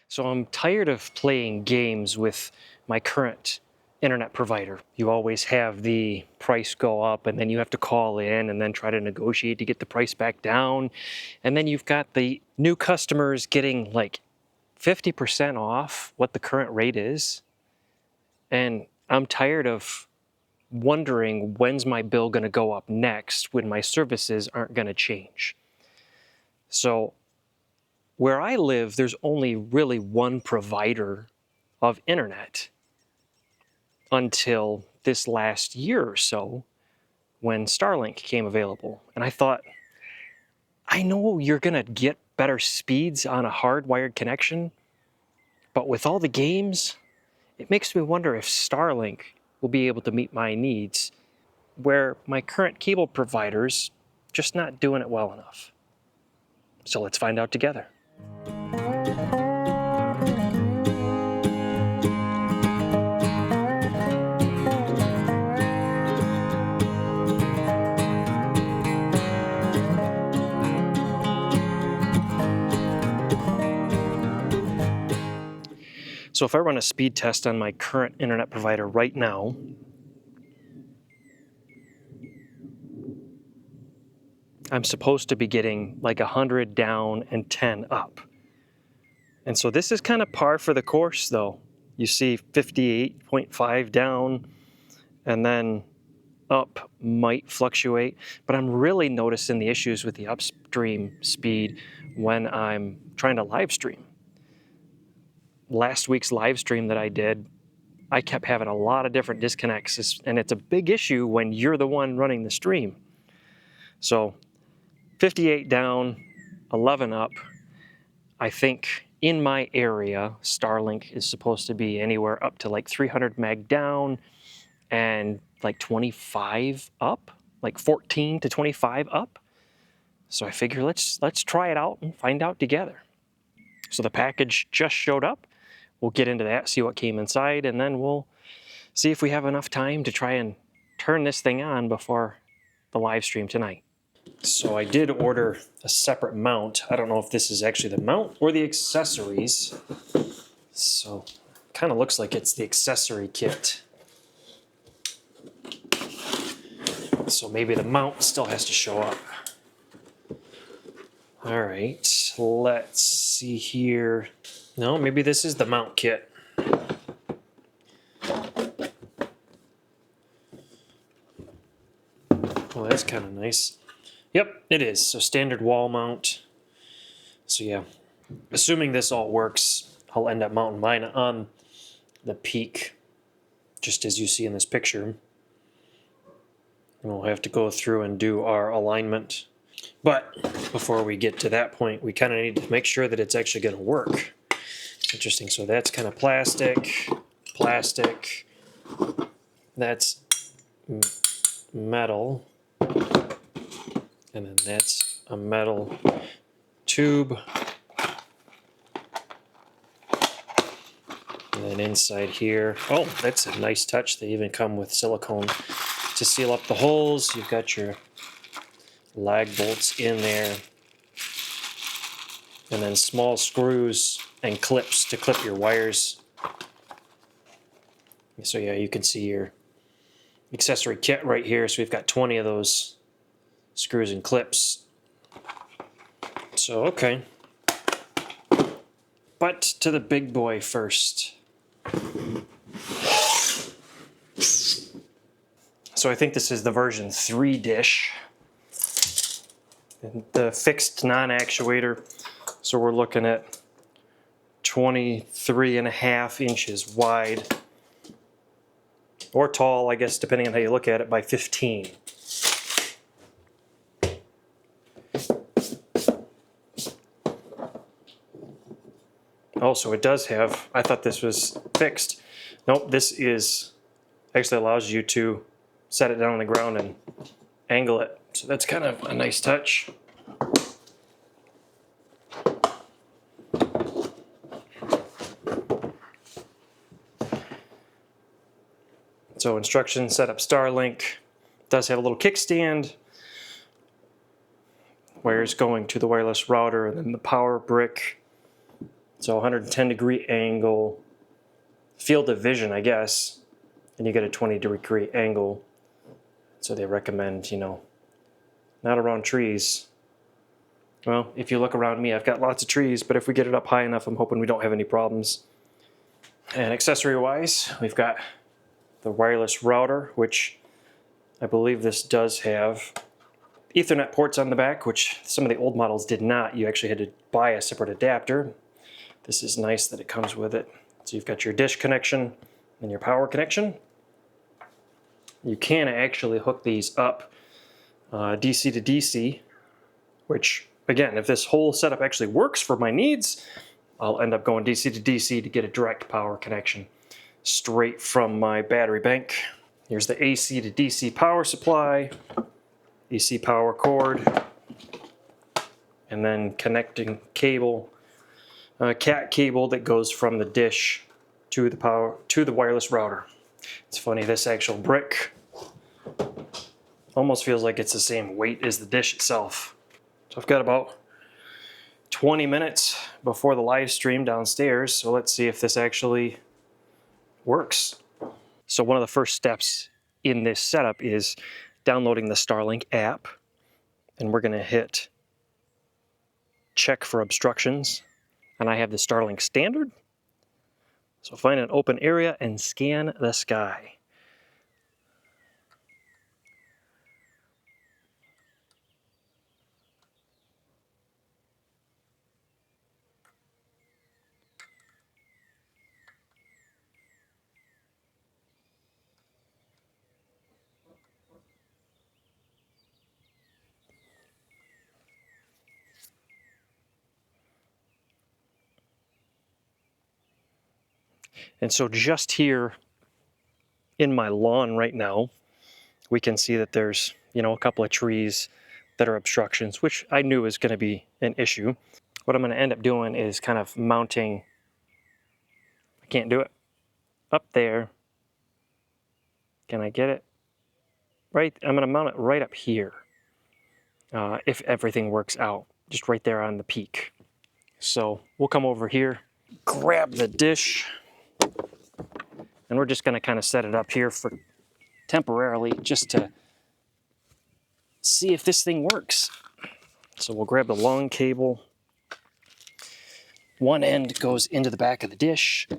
So I'm tired of playing games with my current internet provider. You always have the price go up and then you have to call in and then try to negotiate to get the price back down. And then you've got the new customers getting like 50% off what the current rate is. And I'm tired of wondering when's my bill going to go up next when my services aren't going to change. So where I live, there's only really one provider of internet until this last year or so when Starlink came available. And I thought, I know you're going to get better speeds on a hardwired connection, but with all the games, it makes me wonder if Starlink will be able to meet my needs where my current cable provider's just not doing it well enough. So let's find out together. So if I run a speed test on my current internet provider right now, I'm supposed to be getting like 100 down and 10 up. And so this is kind of par for the course though. You see 58.5 down and then up might fluctuate, but I'm really noticing the issues with the upstream speed when I'm trying to live stream. Last week's live stream that I did, I kept having a lot of different disconnects, and it's a big issue when you're the one running the stream. So 58 down, 11 up. I think in my area, Starlink is supposed to be anywhere up to like 300 meg down and like 25 up, like 14 to 25 up. So I figure let's try it out and find out together. So the package just showed up. We'll get into that, see what came inside, and then we'll see if we have enough time to try and turn this thing on before the live stream tonight. So I did order a separate mount. I don't know if this is actually the mount or the accessories. So kind of looks like it's the accessory kit. So maybe the mount still has to show up. All right, let's see here. No, maybe this is the mount kit. Well, that's kind of nice. Yep, it is. So standard wall mount. So yeah, assuming this all works, I'll end up mounting mine on the peak, just as you see in this picture. And we'll have to go through and do our alignment. But before we get to that point, we kind of need to make sure that it's actually going to work. Interesting. So that's kind of plastic, plastic. That's metal. And then that's a metal tube. And then inside here, oh, that's a nice touch. They even come with silicone to seal up the holes. You've got your lag bolts in there. And then small screws and clips to clip your wires. So yeah, you can see your accessory kit right here. So we've got 20 of those screws and clips. So okay. But to the big boy first. So I think this is the version 3 dish. And the fixed non-actuator. So we're looking at 23.5 inches wide. Or tall, I guess, depending on how you look at it, by 15. Oh, so it does have, I thought this was fixed. Nope, this is, actually allows you to set it down on the ground and angle it. So that's kind of a nice touch. So instructions, set up Starlink. It does have a little kickstand. Wires going to the wireless router, and then the power brick So 110 degree angle, field of vision, I guess, and you get a 20 degree angle. So they recommend, you know, not around trees. Well, if you look around me, I've got lots of trees, but if we get it up high enough, I'm hoping we don't have any problems. And accessory-wise, we've got the wireless router, which I believe this does have Ethernet ports on the back, which some of the old models did not. You actually had to buy a separate adapter. This is nice that it comes with it. So you've got your dish connection and your power connection. You can actually hook these up DC to DC, which, again, if this whole setup actually works for my needs, I'll end up going DC to DC to get a direct power connection straight from my battery bank. Here's the AC to DC power supply, AC power cord, and then connecting cable, cat cable that goes from the dish to the wireless router. It's funny, this actual brick almost feels like it's the same weight as the dish itself. So I've got about 20 minutes before the live stream downstairs, so let's see if this actually works. So one of the first steps in this setup is downloading the Starlink app, and we're going to hit check for obstructions, and I have the Starlink standard. So find an open area and scan the sky. And so just here in my lawn right now, we can see that there's, you know, a couple of trees that are obstructions, which I knew was going to be an issue. What I'm going to end up doing is kind of mounting, I can't do it, up there. Can I get it? Right, I'm going to mount it right up here. If everything works out, just right there on the peak. So we'll come over here, grab the dish, and we're just going to kind of set it up here for temporarily just to see if this thing works. So we'll grab the long cable. One end goes into the back of the dish.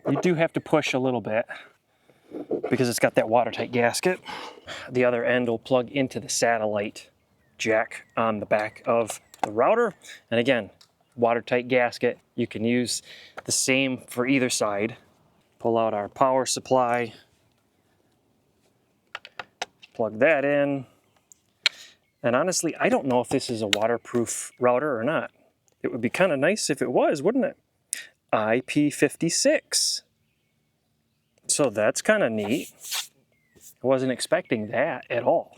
You do have to push a little bit because it's got that watertight gasket. The other end will plug into the satellite jack on the back of the router. And again, watertight gasket. You can use the same for either side. Pull out our power supply, plug that in. And honestly, I don't know if this is a waterproof router or not. It would be kind of nice if it was, wouldn't it? IP56. So that's kind of neat. I wasn't expecting that at all.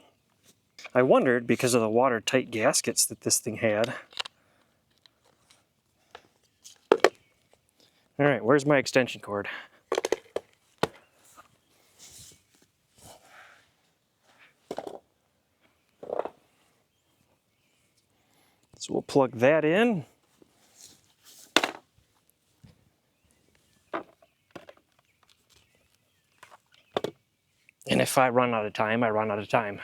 I wondered, because of the watertight gaskets that this thing had. All right, where's my extension cord? So we'll plug that in. And if I run out of time, I run out of time.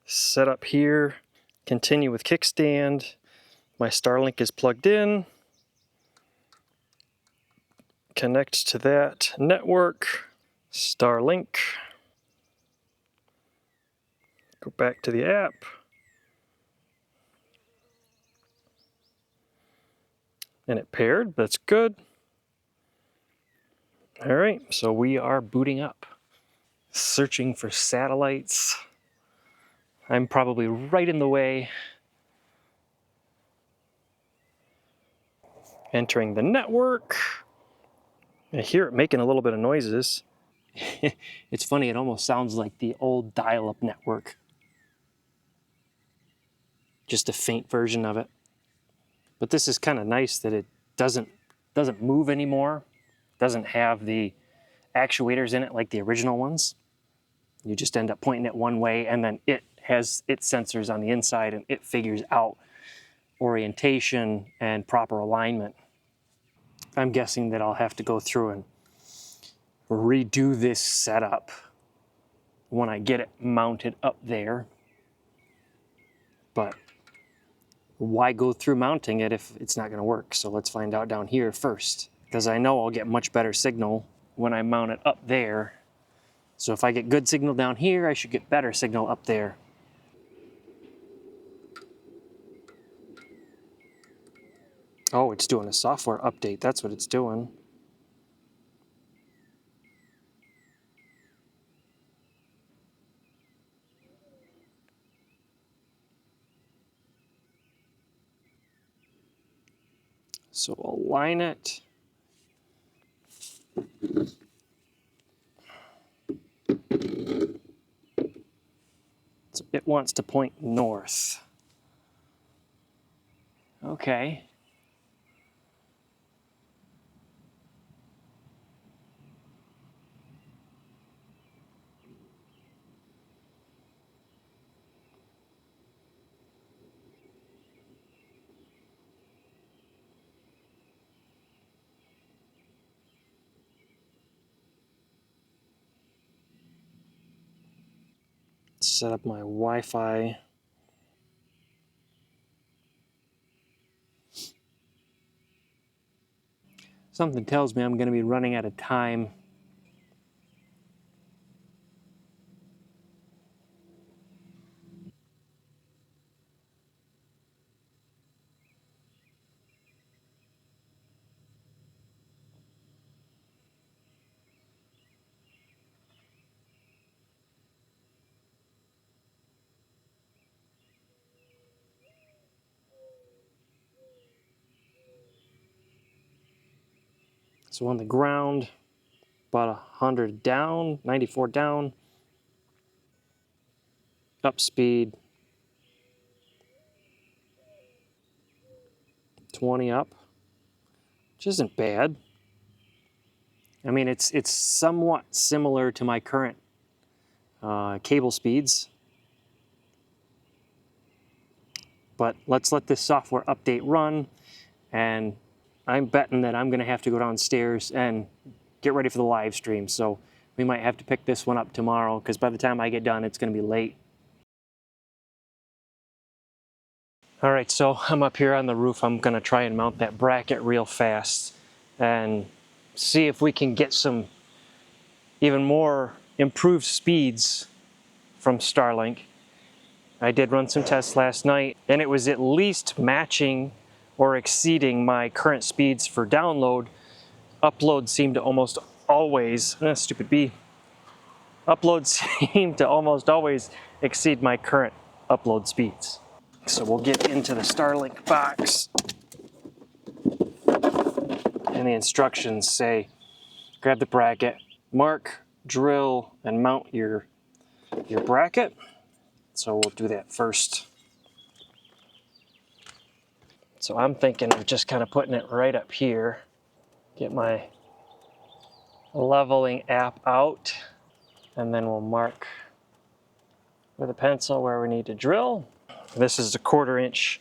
Set up here, continue with kickstand. My Starlink is plugged in. Connect to that network. Starlink. Go back to the app. And it paired, that's good. All right, so we are booting up. Searching for satellites. I'm probably right in the way. Entering the network. I hear it making a little bit of noises. It's funny, it almost sounds like the old dial-up network. Just a faint version of it. But this is kind of nice that it doesn't move anymore. Doesn't have the actuators in it like the original ones. You just end up pointing it one way and then it has its sensors on the inside, and it figures out orientation and proper alignment. I'm guessing that I'll have to go through and redo this setup when I get it mounted up there. But why go through mounting it if it's not going to work? So let's find out down here first, because I know I'll get much better signal when I mount it up there. So if I get good signal down here, I should get better signal up there. Oh, it's doing a software update. That's what it's doing. So align it. So it wants to point north. Okay. Set up my Wi-Fi. Something tells me I'm going to be running out of time. So on the ground, about 100 down, 94 down. Up speed, 20 up, which isn't bad. I mean, it's somewhat similar to my current cable speeds. But let's let this software update run, and I'm betting that I'm going to have to go downstairs and get ready for the live stream. So we might have to pick this one up tomorrow, because by the time I get done, it's going to be late. All right, so I'm up here on the roof. I'm going to try and mount that bracket real fast and see if we can get some even more improved speeds from Starlink. I did run some tests last night, and it was at least matching or exceeding my current speeds for download. Uploads seem to almost always, stupid bee, uploads seem to almost always exceed my current upload speeds. So we'll get into the Starlink box, and the instructions say, grab the bracket, mark, drill, and mount your bracket. So we'll do that first. So I'm thinking of just kind of putting it right up here. Get my leveling app out, and then we'll mark with a pencil where we need to drill. This is a 1/4 inch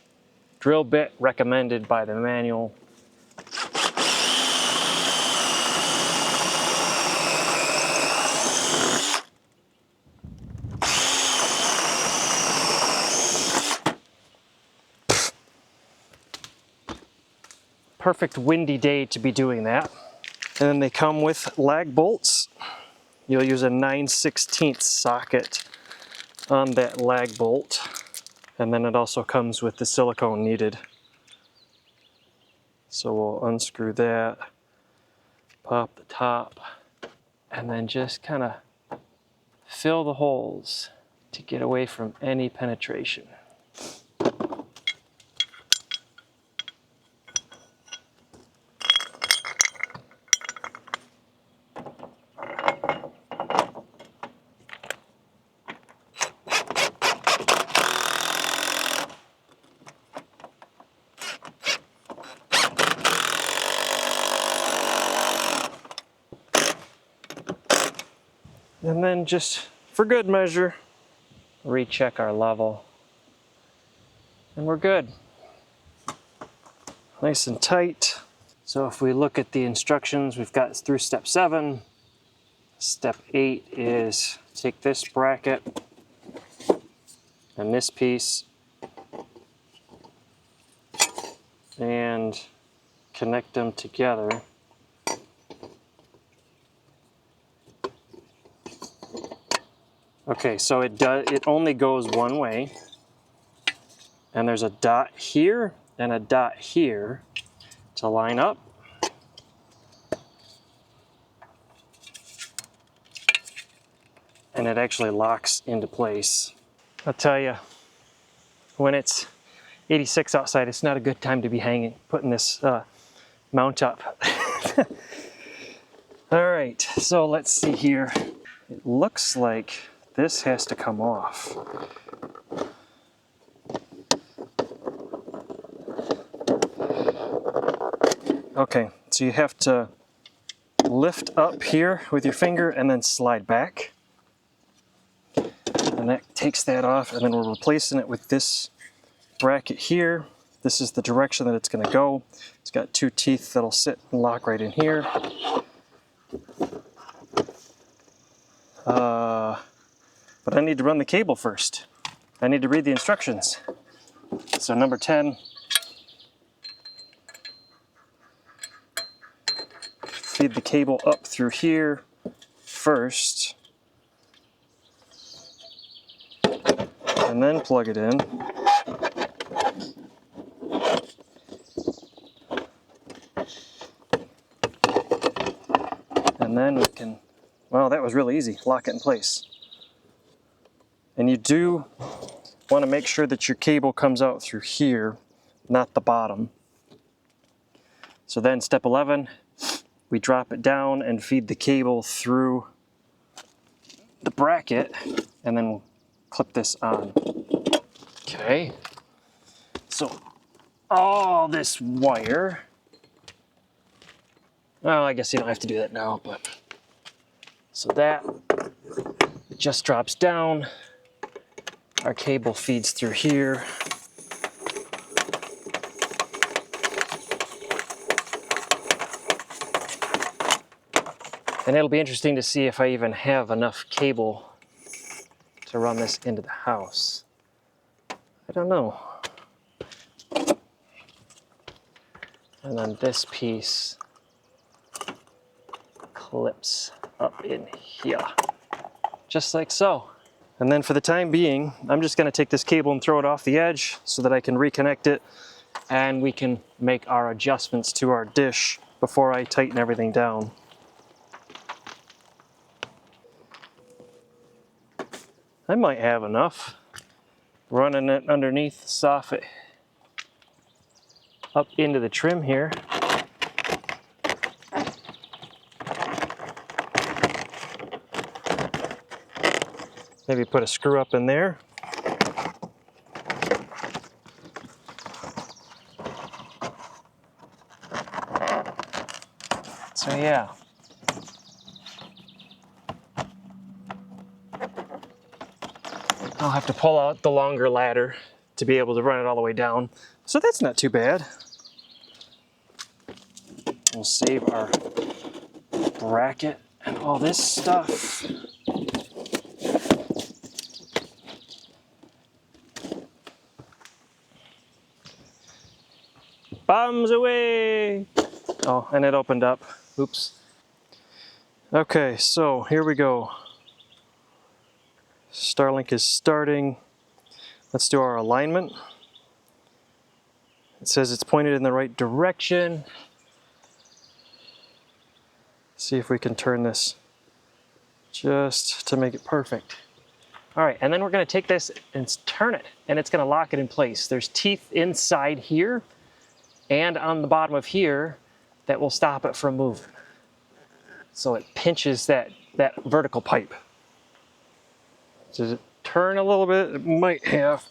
drill bit recommended by the manual. Perfect windy day to be doing that. And then they come with lag bolts. You'll use a 9/16 socket on that lag bolt. And then it also comes with the silicone needed. So we'll unscrew that, pop the top, and then just kind of fill the holes to get away from any penetration. And then just for good measure, recheck our level, and we're good. Nice and tight. So if we look at the instructions, we've got through step 7. Step 8 is take this bracket and this piece and connect them together. Okay, so it only goes one way, and there's a dot here and a dot here to line up. And it actually locks into place. I'll tell you, when it's 86 outside, it's not a good time to be putting this mount up. All right, so let's see here. It looks like this has to come off. Okay, so you have to lift up here with your finger and then slide back. And that takes that off, and then we're replacing it with this bracket here. This is the direction that it's going to go. It's got 2 teeth that'll sit and lock right in here. But I need to run the cable first. I need to read the instructions. So number 10, feed the cable up through here first, and then plug it in. And then we can, well, that was really easy, lock it in place. And you do want to make sure that your cable comes out through here, not the bottom. So then step 11, we drop it down and feed the cable through the bracket, and then we'll clip this on. Okay, so all this wire, well, I guess you don't have to do that now, but so that just drops down. Our cable feeds through here. And it'll be interesting to see if I even have enough cable to run this into the house. I don't know. And then this piece clips up in here, just like so. And then for the time being, I'm just gonna take this cable and throw it off the edge so that I can reconnect it, and we can make our adjustments to our dish before I tighten everything down. I might have enough. Running it underneath the soffit up into the trim here. Maybe put a screw up in there. So yeah. I'll have to pull out the longer ladder to be able to run it all the way down. So that's not too bad. We'll save our bracket and all this stuff. Bombs away! Oh, and it opened up. Oops. Okay, so here we go. Starlink is starting. Let's do our alignment. It says it's pointed in the right direction. See if we can turn this just to make it perfect. All right, and then we're gonna take this and turn it, and it's gonna lock it in place. There's teeth inside here and on the bottom of here that will stop it from moving. So it pinches that vertical pipe. Does it turn a little bit? It might have.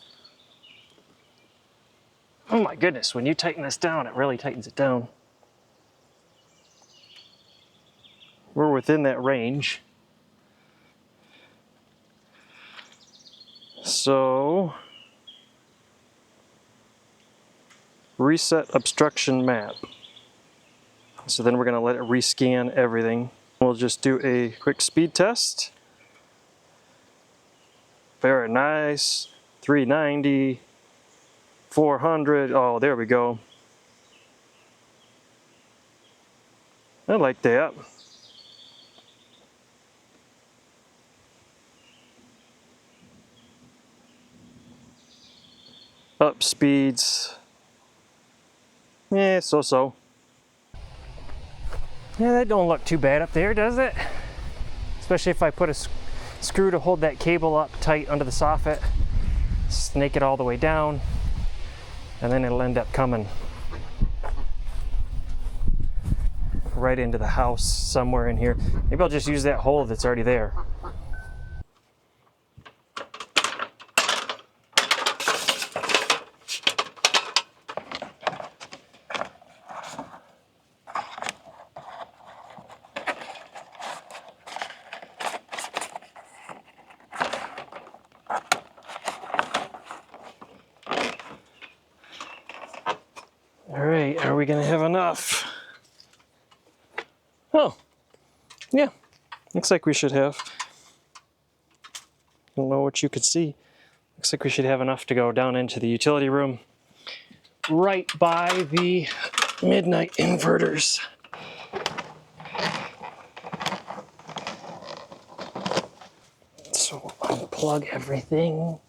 Oh my goodness, when you tighten this down, it really tightens it down. We're within that range. So, reset obstruction map. So then we're going to let it rescan everything. We'll just do a quick speed test. Very nice. 390, 400. Oh, there we go. I like that. Up speeds. Yeah, so-so. Yeah, that don't look too bad up there, does it? Especially if I put a screw to hold that cable up tight under the soffit, snake it all the way down, and then it'll end up coming right into the house somewhere in here. Maybe I'll just use that hole that's already there. All right, are we gonna have enough? Oh, yeah, looks like we should have. I don't know what you could see. Looks like we should have enough to go down into the utility room right by the midnight inverters. So unplug everything.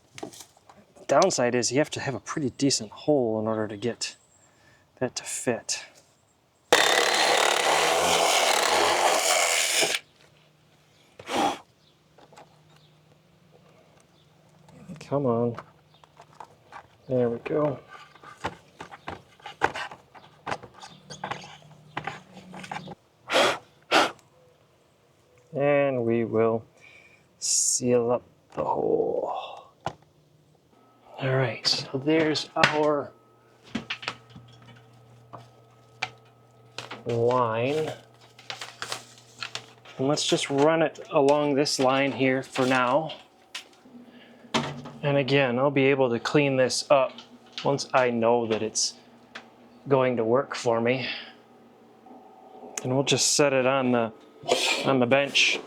Downside is you have to have a pretty decent hole in order to get that to fit. Come on. There we go. And we will seal up the hole. All right, so there's our line. And let's just run it along this line here for now. And again, I'll be able to clean this up once I know that it's going to work for me. And we'll just set it on the bench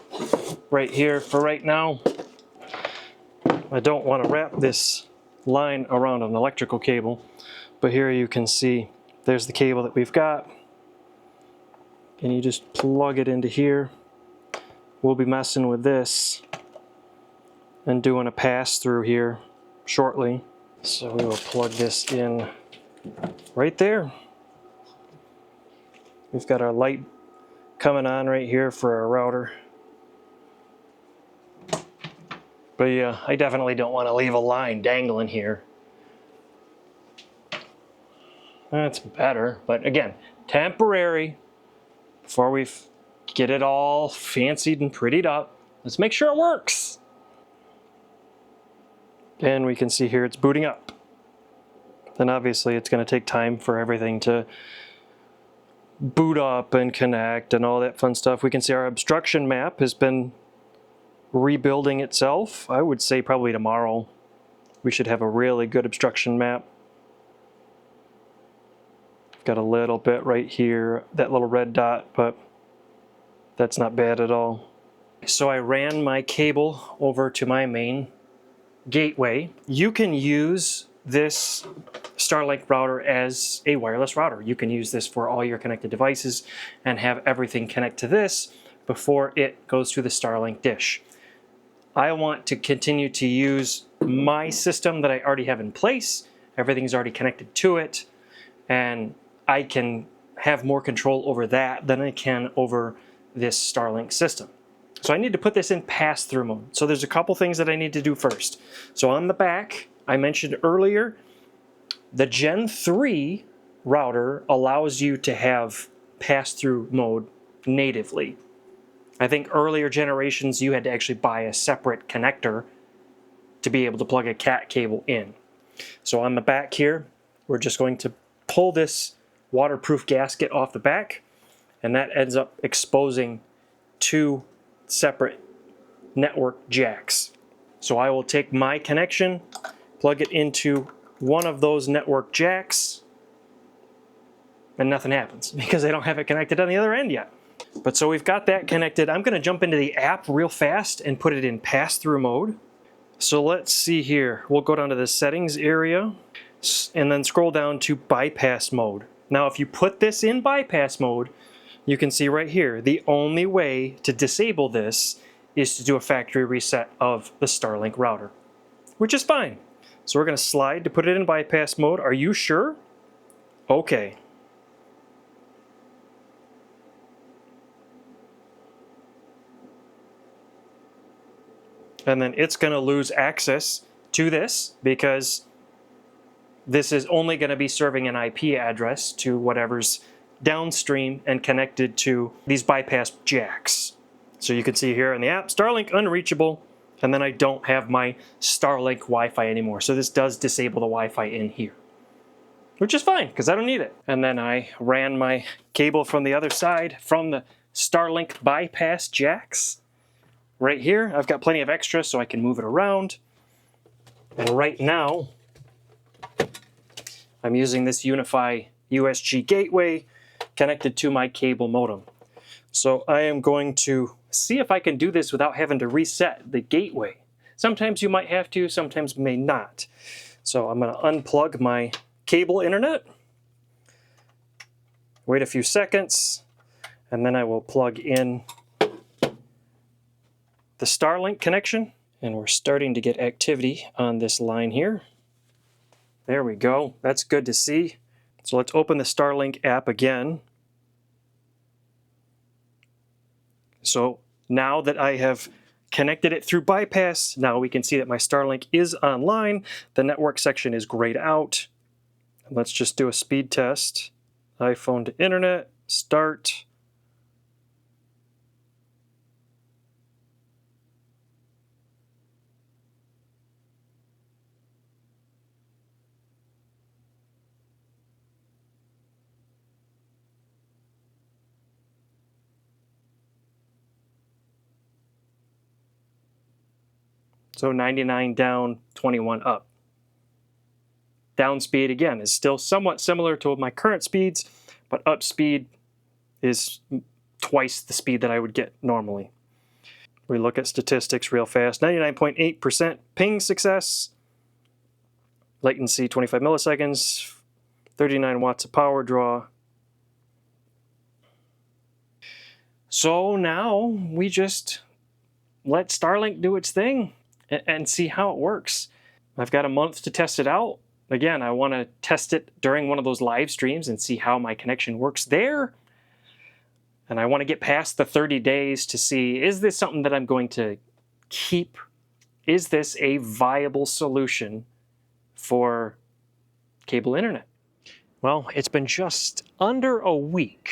right here for right now. I don't want to wrap this line around an electrical cable, but here you can see there's the cable that we've got. And you just plug it into here. We'll be messing with this and doing a pass through here shortly. So we will plug this in right there. We've got our light coming on right here for our router. But yeah, I definitely don't want to leave a line dangling here. That's better, but again, temporary. Before we get it all fancied and prettied up, let's make sure it works. And we can see here it's booting up. Then obviously it's going to take time for everything to boot up and connect and all that fun stuff. We can see our obstruction map has been rebuilding itself. I would say probably tomorrow we should have a really good obstruction map. Got a little bit right here, that little red dot, but that's not bad at all. So I ran my cable over to my main gateway. You can use this Starlink router as a wireless router. You can use this for all your connected devices and have everything connect to this before it goes to the Starlink dish. I want to continue to use my system that I already have in place. Everything's already connected to it, and I can have more control over that than I can over this Starlink system. So I need to put this in pass-through mode. So there's a couple things that I need to do first. So on the back, I mentioned earlier, the Gen 3 router allows you to have pass-through mode natively. I think earlier generations you had to actually buy a separate connector to be able to plug a cat cable in. So on the back here, we're just going to pull this waterproof gasket off the back, and that ends up exposing two separate network jacks. So I will take my connection, plug it into one of those network jacks, and nothing happens because I don't have it connected on the other end yet. But so we've got that connected. I'm going to jump into the app real fast and put it in pass-through mode. So let's see here. We'll go down to the settings area and then scroll down to bypass mode. Now if you put this in bypass mode, you can see right here, the only way to disable this is to do a factory reset of the Starlink router, which is fine. So we're going to slide to put it in bypass mode. Are you sure? Okay. And then it's going to lose access to this because this is only going to be serving an IP address to whatever's downstream and connected to these bypass jacks. So you can see here in the app, Starlink unreachable, and then I don't have my Starlink Wi-Fi anymore. So this does disable the Wi-Fi in here, which is fine because I don't need it. And then I ran my cable from the other side from the Starlink bypass jacks. Right here, I've got plenty of extra so I can move it around. And right now, I'm using this Unify USG gateway connected to my cable modem. So I am going to see if I can do this without having to reset the gateway. Sometimes you might have to, sometimes may not. So I'm going to unplug my cable internet, wait a few seconds, and then I will plug in the Starlink connection. And we're starting to get activity on this line here. There we go. That's good to see. So let's open the Starlink app again. So now that I have connected it through bypass, now we can see that my Starlink is online. The network section is grayed out. Let's just do a speed test. iPhone to internet, start. So 99 down, 21 up. Down speed, again, is still somewhat similar to my current speeds, but up speed is twice the speed that I would get normally. We look at statistics real fast. 99.8% ping success. Latency 25 milliseconds. 39 watts of power draw. So now we just let Starlink do its thing and see how it works. I've got a month to test it out. Again, I want to test it during one of those live streams and see how my connection works there. And I want to get past the 30 days to see, is this something that I'm going to keep? Is this a viable solution for cable internet? Well, it's been just under a week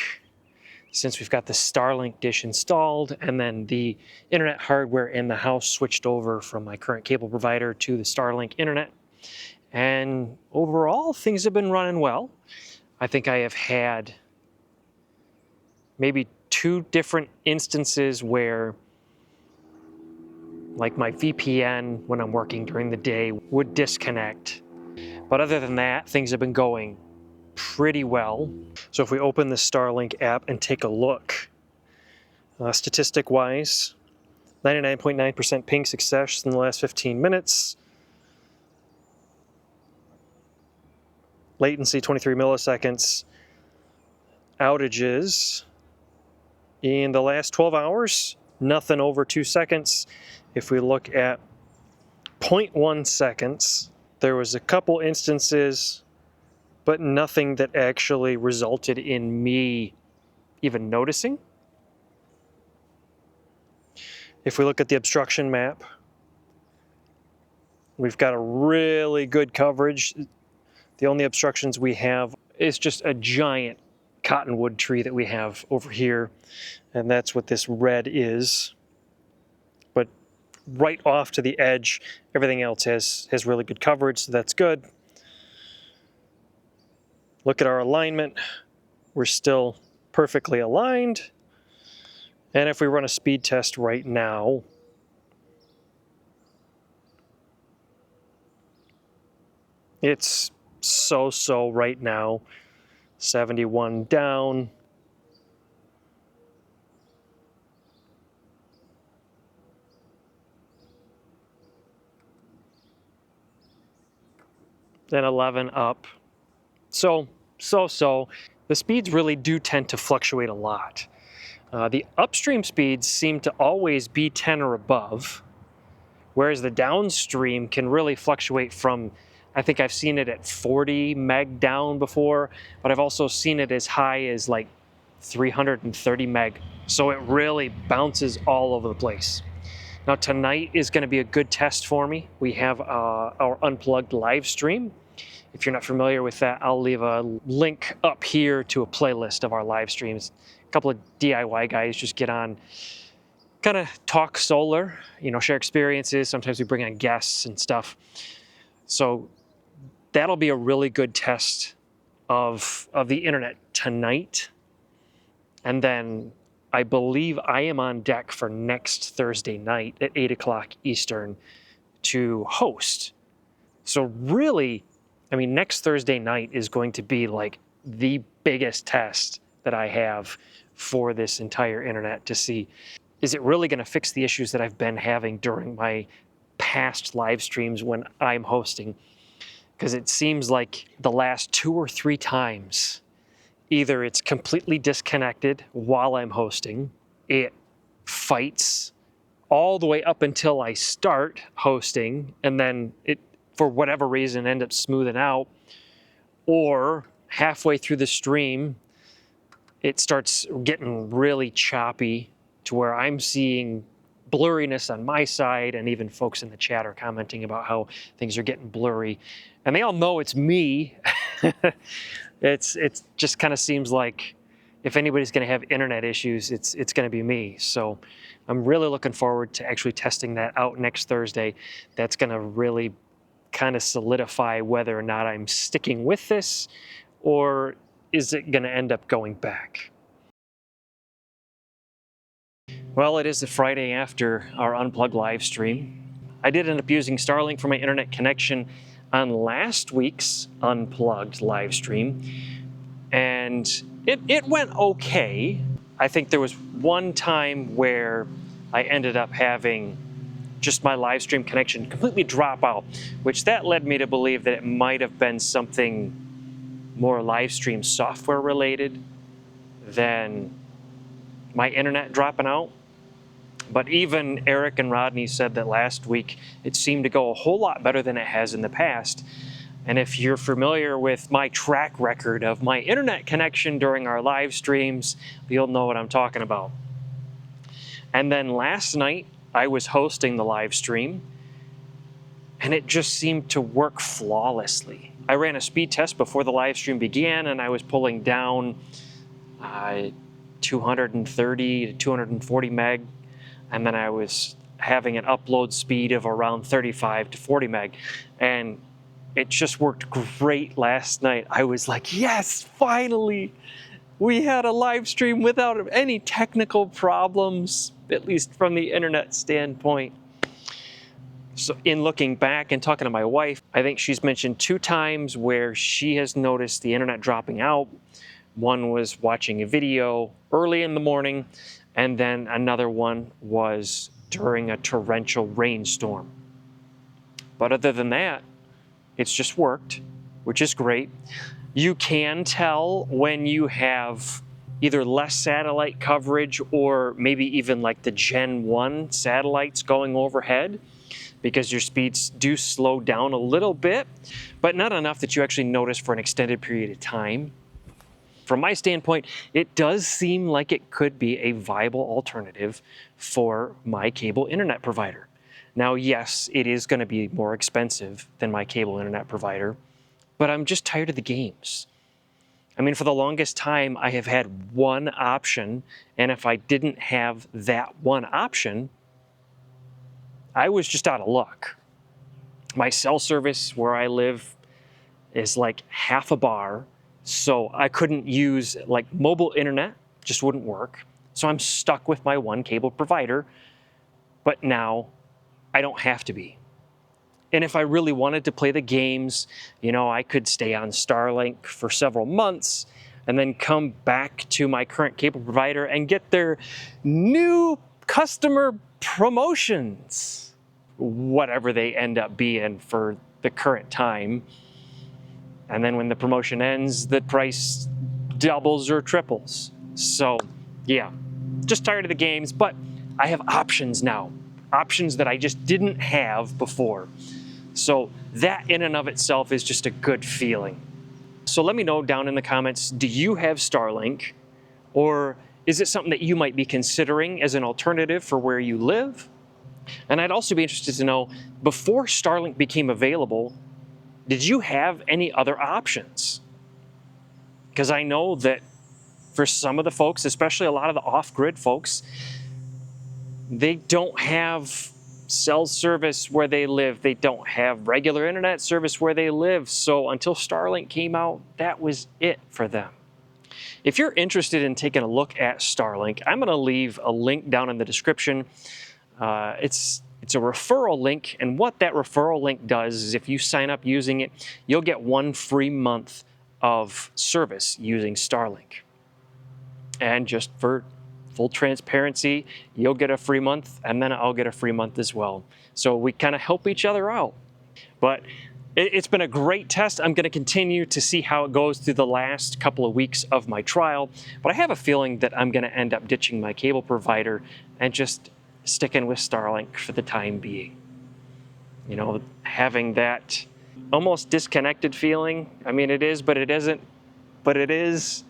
since we've got the Starlink dish installed and then the internet hardware in the house switched over from my current cable provider to the Starlink internet. And overall, things have been running well. I think I have had maybe 2 different instances where, like, my VPN when I'm working during the day would disconnect. But other than that, things have been going pretty well. So if we open the Starlink app and take a look, statistic-wise, 99.9% ping success in the last 15 minutes. Latency 23 milliseconds. Outages in the last 12 hours, nothing over 2 seconds. If we look at 0.1 seconds, there was a couple instances, but nothing that actually resulted in me even noticing. If we look at the obstruction map, we've got a really good coverage. The only obstructions we have is just a giant cottonwood tree that we have over here, and that's what this red is. But right off to the edge, everything else has really good coverage, so that's good. Look at our alignment. We're still perfectly aligned. And if we run a speed test right now, It's so right now. 71 down. Then 11 up. So. The speeds really do tend to fluctuate a lot. The upstream speeds seem to always be 10 or above, whereas the downstream can really fluctuate from, I think I've seen it at 40 meg down before, but I've also seen it as high as like 330 meg. So it really bounces all over the place. Now tonight is going to be a good test for me. We have our unplugged live stream. If you're not familiar with that, I'll leave a link up here to a playlist of our live streams. A couple of DIY guys just get on, kind of talk solar, share experiences. Sometimes we bring on guests and stuff. So that'll be a really good test of the internet tonight. And then I believe I am on deck for next Thursday night at 8 o'clock Eastern to host. So really, next Thursday night is going to be like the biggest test that I have for this entire internet to see, is it really going to fix the issues that I've been having during my past live streams when I'm hosting? Because it seems like the last 2 or 3 times, either it's completely disconnected while I'm hosting, it fights all the way up until I start hosting, and then it, for whatever reason, ends up smoothing out, or halfway through the stream, it starts getting really choppy to where I'm seeing blurriness on my side, and even folks in the chat are commenting about how things are getting blurry. And they all know it's me. It's just kind of seems like if anybody's going to have internet issues, it's going to be me. So I'm really looking forward to actually testing that out next Thursday. That's going to really kind of solidify whether or not I'm sticking with this, or is it going to end up going back? Well, it is the Friday after our Unplugged live stream. I did end up using Starlink for my internet connection on last week's Unplugged live stream, and it went okay. I think there was one time where I ended up having just my live stream connection completely drop out, which that led me to believe that it might have been something more live stream software related than my internet dropping out. But even Eric and Rodney said that last week it seemed to go a whole lot better than it has in the past. And if you're familiar with my track record of my internet connection during our live streams, you'll know what I'm talking about. And then last night, I was hosting the live stream, and it just seemed to work flawlessly. I ran a speed test before the live stream began, and I was pulling down 230 to 240 meg, and then I was having an upload speed of around 35 to 40 meg, and it just worked great last night. I was like, yes, finally! We had a live stream without any technical problems, at least from the internet standpoint. So in looking back and talking to my wife, I think she's mentioned 2 times where she has noticed the internet dropping out. One was watching a video early in the morning, and then another one was during a torrential rainstorm. But other than that, it's just worked, which is great. You can tell when you have either less satellite coverage or maybe even like the Gen 1 satellites going overhead, because your speeds do slow down a little bit, but not enough that you actually notice for an extended period of time. From my standpoint, it does seem like it could be a viable alternative for my cable internet provider. Now, yes, it is going to be more expensive than my cable internet provider, but I'm just tired of the games. For the longest time, I have had one option, and if I didn't have that one option, I was just out of luck. My cell service where I live is like half a bar, so I couldn't use like mobile internet, just wouldn't work. So I'm stuck with my one cable provider, but now I don't have to be. And if I really wanted to play the games, you know, I could stay on Starlink for several months and then come back to my current cable provider and get their new customer promotions, whatever they end up being for the current time. And then when the promotion ends, the price doubles or triples. So yeah, just tired of the games, but I have options now, options that I just didn't have before. So that in and of itself is just a good feeling. So let me know down in the comments, do you have Starlink? Or is it something that you might be considering as an alternative for where you live? And I'd also be interested to know, before Starlink became available, did you have any other options? Because I know that for some of the folks, especially a lot of the off-grid folks, they don't have cell service where they live. They don't have regular internet service where they live. So until Starlink came out, that was it for them. If you're interested in taking a look at Starlink, I'm going to leave a link down in the description. It's a referral link, and what that referral link does is if you sign up using it, you'll get 1 free month of service using Starlink. And just for full transparency, you'll get a free month, and then I'll get a free month as well. So we kind of help each other out. But it's been a great test. I'm going to continue to see how it goes through the last couple of weeks of my trial. But I have a feeling that I'm going to end up ditching my cable provider and just sticking with Starlink for the time being. You know, having that almost disconnected feeling. I mean, it is, but it isn't. But it is.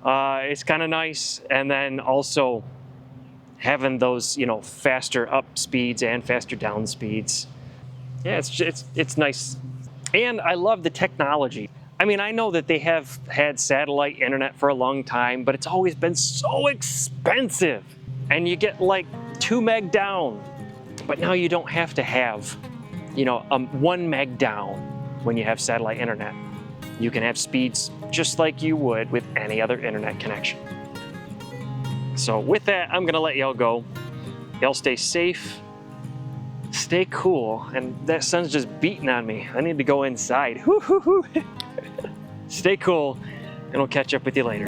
It's kind of nice. And then also having those, you know, faster up speeds and faster down speeds. Yeah, it's nice. And I love the technology. I mean, I know that they have had satellite internet for a long time, but it's always been so expensive. And you get like 2 meg down, but now you don't have to have, you know, 1 meg down when you have satellite internet. You can have speeds just like you would with any other internet connection. So with that, I'm gonna let y'all go. Y'all stay safe, stay cool, and that sun's just beating on me. I need to go inside. Stay cool, and we'll catch up with you later.